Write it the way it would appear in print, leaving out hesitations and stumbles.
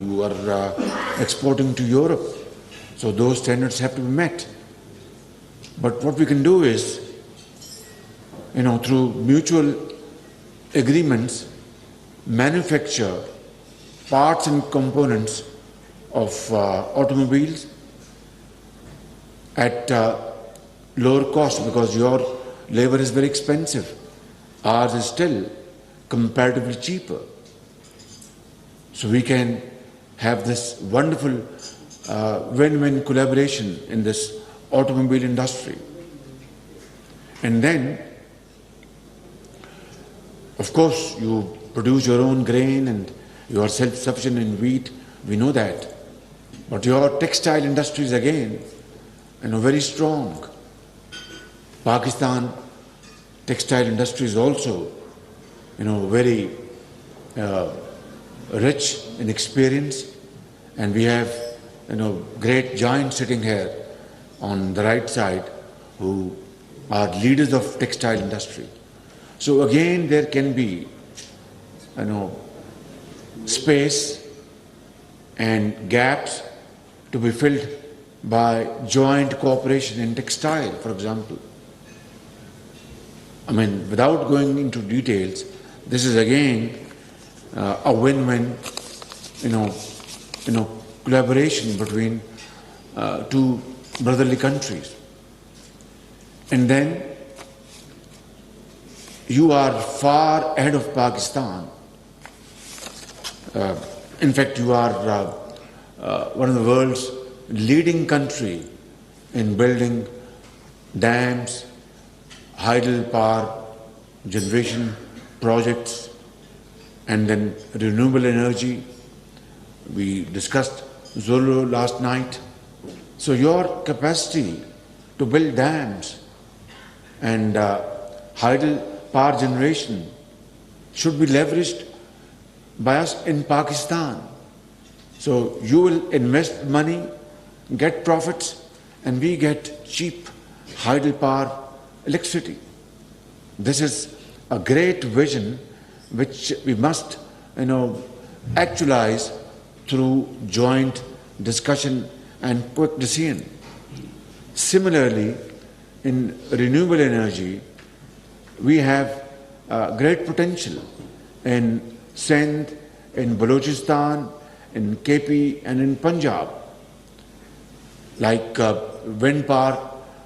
You are exporting to Europe, so those standards have to be met. But what we can do is, through mutual agreements, manufacture parts and components of automobiles at lower cost, because your labor is very expensive. Ours is still comparatively cheaper. So we can have this wonderful win-win collaboration in this automobile industry. And then, of course, you produce your own grain and you are self-sufficient in wheat, we know that. But your textile industry is again, very strong. Pakistan textile industry is also, very rich in experience, and we have, great giants sitting here on the right side who are leaders of textile industry. So again, there can be, space and gaps to be filled by joint cooperation in textile, for example. Without going into details, this is again a win-win, collaboration between two brotherly countries. And then you are far ahead of Pakistan. In fact, you are one of the world's leading country in building dams, hydel power generation projects, and then renewable energy. We discussed Zolo last night. So your capacity to build dams and hydel power generation should be leveraged by us in Pakistan. So you will invest money, get profits, and we get cheap hydel power electricity. This is a great vision which we must, actualize through joint discussion and quick decision. Similarly, in renewable energy, we have great potential in Sindh, in Balochistan, in KP, and in Punjab, like wind power